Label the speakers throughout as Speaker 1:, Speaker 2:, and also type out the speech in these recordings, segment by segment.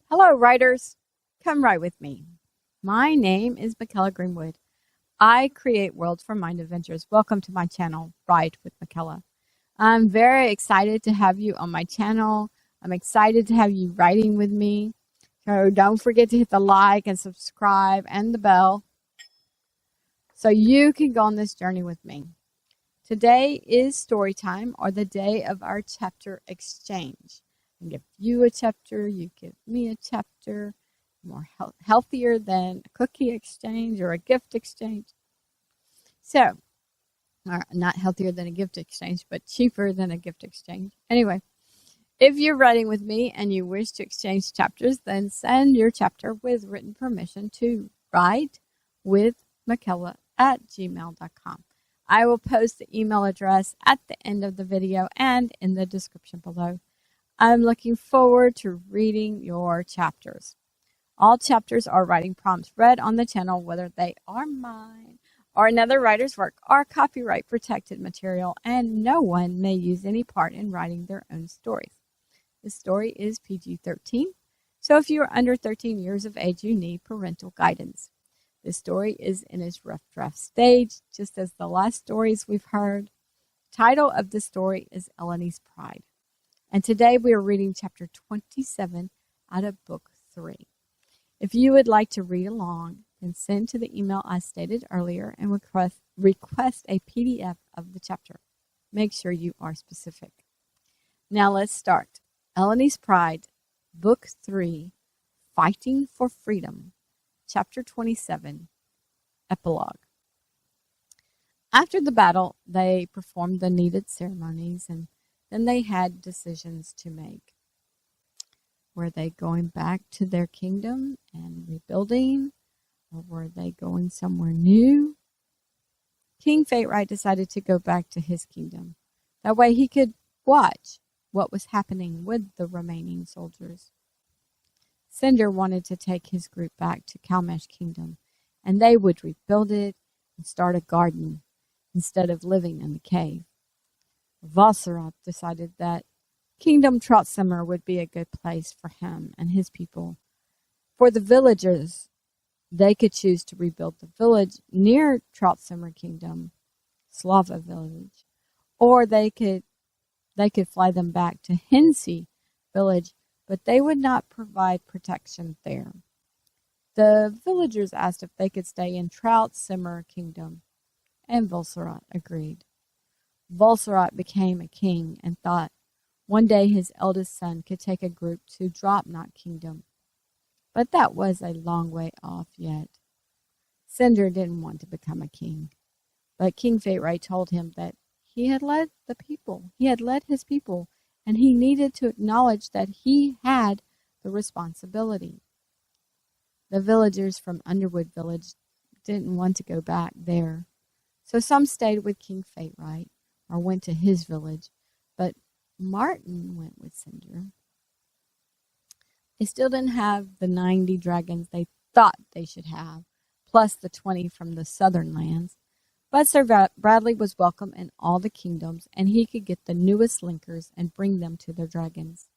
Speaker 1: Hello, writers. Come write with me. My name is Michaela Greenwood. I create worlds for mind adventures. Welcome to my channel, Write with Michaela. I'm very excited to have you on my channel. I'm excited to have you writing with me. So don't forget to hit the like and subscribe and the bell so you can go on this journey with me. Today is story time, or the day of our chapter exchange. I give you a chapter, you give me a chapter. More healthier than a cookie exchange or a gift exchange. So, or not healthier than a gift exchange, but cheaper than a gift exchange. Anyway, if you're writing with me and you wish to exchange chapters, then send your chapter with written permission to writewithmichaela@gmail.com. I will post the email address at the end of the video and in the description below. I'm looking forward to reading your chapters. All chapters are writing prompts read on the channel, whether they are mine or another writer's work, are copyright protected material, and no one may use any part in writing their own stories. This story is PG-13, so if you are under 13 years of age, you need parental guidance. This story is in its rough draft stage, just as the last stories we've heard. The title of the story is Elloni's Pride. And today we are reading chapter 27 out of book 3. If you would like to read along, then send to the email I stated earlier and request a PDF of the chapter. Make sure you are specific. Now let's start. Elloni's Pride, book 3, Fighting for Freedom, chapter 27, epilogue. After the battle, they performed the needed ceremonies, and then they had decisions to make. Were they going back to their kingdom and rebuilding, or were they going somewhere new? King Fate-Right decided to go back to his kingdom. That way he could watch what was happening with the remaining soldiers. Cinder wanted to take his group back to Kalmesh Kingdom, and they would rebuild it and start a garden instead of living in the cave. Valsarath decided that Kingdom Trotsummer would be a good place for him and his people. For the villagers, they could choose to rebuild the village near Trotsummer Kingdom, Slava village, or they could fly them back to Hensi village, but they would not provide protection there. The villagers asked if they could stay in Trotsummer Kingdom, and Valsarath agreed. Valsarath became a king and thought one day his eldest son could take a group to Dropknot Kingdom. But that was a long way off yet. Cinder didn't want to become a king, but King Fate-Right told him that he had led his people, and he needed to acknowledge that he had the responsibility. The villagers from Underwood Village didn't want to go back there, so some stayed with King Fate-Right or went to his village, but Martin went with Cinder. They still didn't have the 90 dragons they thought they should have, plus the 20 from the southern lands. But Sir Bradley was welcome in all the kingdoms, and he could get the newest linkers and bring them to their dragons.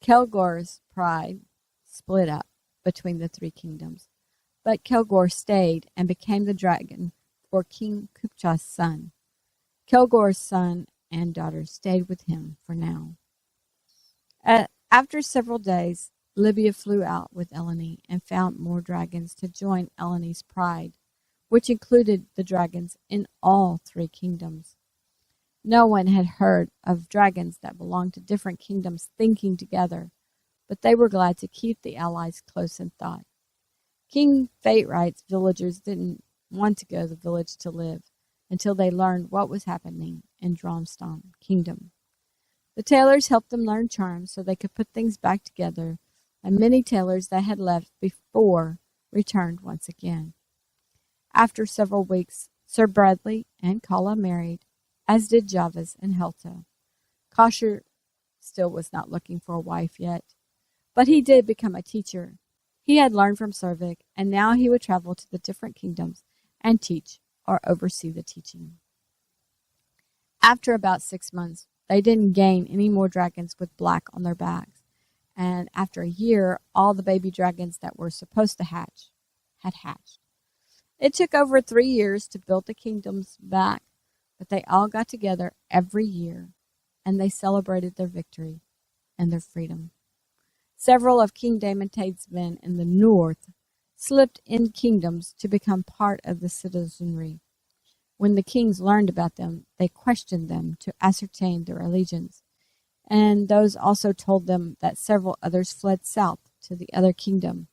Speaker 1: Kelgor's pride split up between the 3 kingdoms, but Kelgor stayed and became the dragon for King Kupcha's son. Kelgor's son and daughter stayed with him for now. After several days, Libya flew out with Elloni and found more dragons to join Elloni's Pride, which included the dragons in all 3 kingdoms. No one had heard of dragons that belonged to different kingdoms thinking together, but they were glad to keep the allies close in thought. King Fate-Right's villagers didn't want to go to the village to live until they learned what was happening in Dromston Kingdom. The tailors helped them learn charms so they could put things back together, and many tailors that had left before returned once again. After several weeks, Sir Bradley and Kala married, as did Javas and Helta. Kosher still was not looking for a wife yet, but he did become a teacher. He had learned from Servik, and now he would travel to the different kingdoms and teach or oversee the teaching. After about 6 months, they didn't gain any more dragons with black on their backs, And after a year, all the baby dragons that were supposed to hatch had hatched. It took over 3 years to build the kingdoms back, but they all got together every year, and they celebrated their victory and their freedom. Several of King Damontade's men in the north slipped in kingdoms to become part of the citizenry. When the kings learned about them, they questioned them to ascertain their allegiance, and those also told them that several others fled south to the other kingdom.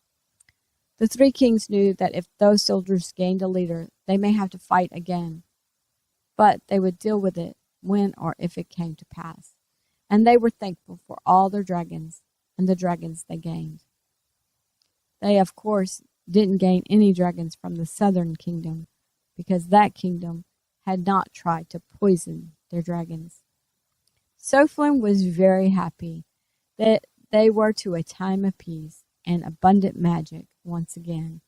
Speaker 1: The 3 kings knew that if those soldiers gained a leader, they may have to fight again, but they would deal with it when or if it came to pass. And they were thankful for all their dragons and the dragons they gained. They, of course, didn't gain any dragons from the southern kingdom, because that kingdom had not tried to poison their dragons. Sophlin was very happy that they were to a time of peace and abundant magic once again,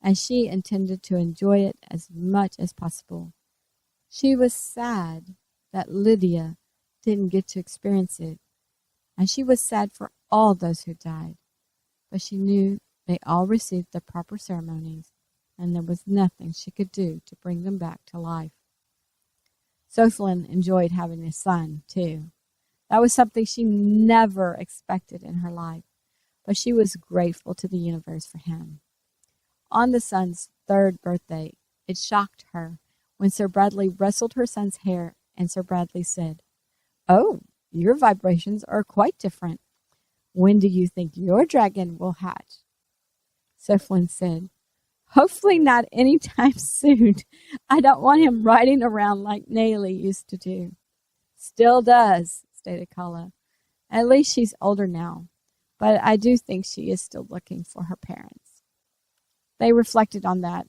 Speaker 1: and she intended to enjoy it as much as possible. She was sad that Lydia didn't get to experience it, and she was sad for all those who died, but she knew they all received the proper ceremonies, and there was nothing she could do to bring them back to life. Sophlin enjoyed having a son, too. That was something she never expected in her life, but she was grateful to the universe for him. On the son's 3rd birthday, it shocked her when Sir Bradley rustled her son's hair, and Sir Bradley said, "Oh, your vibrations are quite different. When do you think your dragon will hatch?" Sophlin said, "Hopefully not any time soon. I don't want him riding around like Nayli used to do." "Still does," stated Kala. "At least she's older now, but I do think she is still looking for her parents." They reflected on that,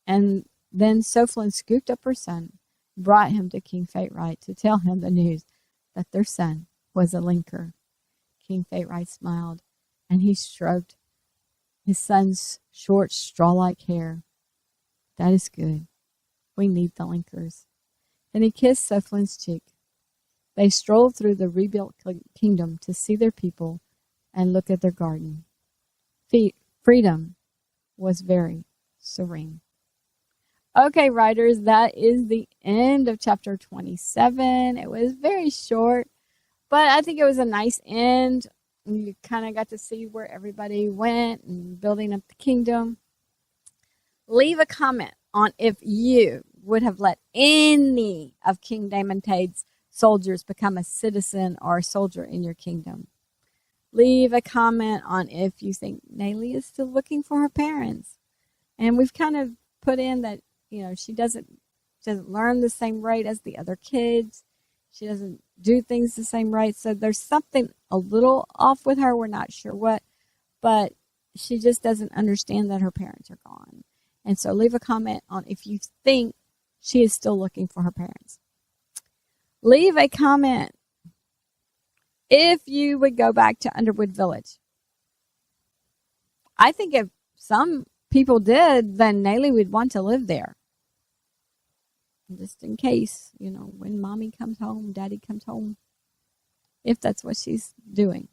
Speaker 1: and then Sophlin scooped up her son, brought him to King Faterite to tell him the news that their son was a linker. King Faterite smiled, and he stroked his son's short, straw-like hair. "That is good. We need the linkers." Then he kissed Sophlin's cheek. They strolled through the rebuilt kingdom to see their people and look at their garden. Freedom was very serene. Okay, writers, that is the end of chapter 27. It was very short, but I think it was a nice end. You kind of got to see where everybody went and building up the kingdom. Leave a comment on if you would have let any of King Damontade's soldiers become a citizen or a soldier in your kingdom. Leave a comment on if you think Nayli is still looking for her parents. And we've kind of put in that, she doesn't learn the same rate as the other kids. She doesn't do things the same rate. So there's something a little off with her. We're not sure what, but she just doesn't understand that her parents are gone. And so leave a comment on if you think she is still looking for her parents. Leave a comment if you would go back to Underwood Village. I think if some people did, then Nayli would want to live there. Just in case, when mommy comes home, daddy comes home, if that's what she's doing.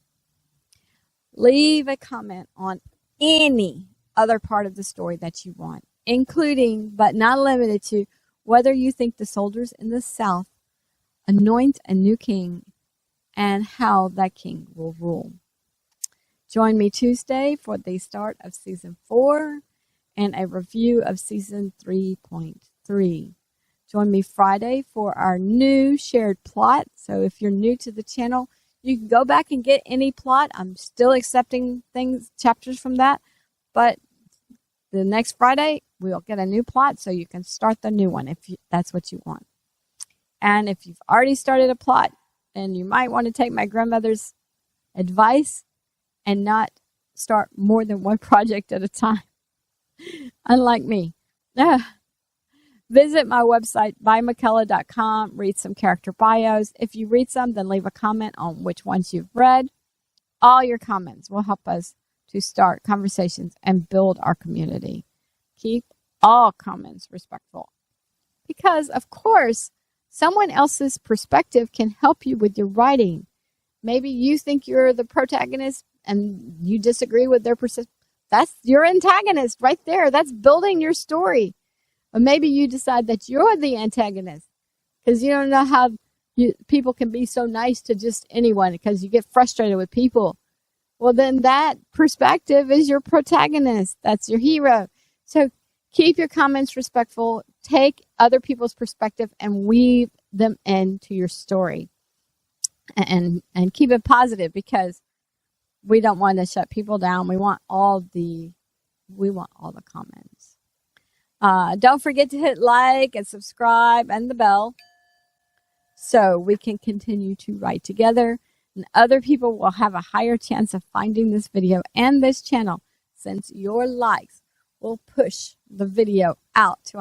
Speaker 1: Leave a comment on any other part of the story that you want, including, but not limited to, whether you think the soldiers in the South anoint a new king and how that king will rule. Join me Tuesday for the start of Season 4 and a review of Season 3.3. Join me Friday for our new shared plot. So if you're new to the channel, you can go back and get any plot. I'm still accepting chapters from that. But the next Friday, we'll get a new plot so you can start the new one if that's what you want. And if you've already started a plot, then you might want to take my grandmother's advice and not start more than one project at a time. Unlike me. Visit my website, bymckella.com. Read some character bios. If you read some, then leave a comment on which ones you've read. All your comments will help us to start conversations and build our community. Keep all comments respectful. Because, of course, someone else's perspective can help you with your writing. Maybe you think you're the protagonist and you disagree with their perception, that's your antagonist right there. That's building your story. Or maybe you decide that you're the antagonist because you don't know how people can be so nice to just anyone because you get frustrated with people. Well, then that perspective is your protagonist. That's your hero. So keep your comments respectful. Take other people's perspective and weave them into your story. And keep it positive because we don't want to shut people down. We want all the comments. Don't forget to hit like and subscribe and the bell so we can continue to write together. And other people will have a higher chance of finding this video and this channel since your likes will push the video out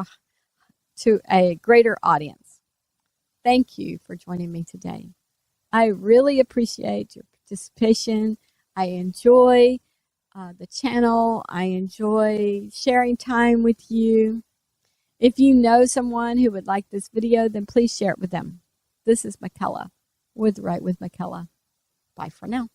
Speaker 1: to a greater audience. Thank you for joining me today. I really appreciate your participation. I enjoy the channel. I enjoy sharing time with you. If you know someone who would like this video, then please share it with them. This is Michaela with Write with Michaela. Bye for now.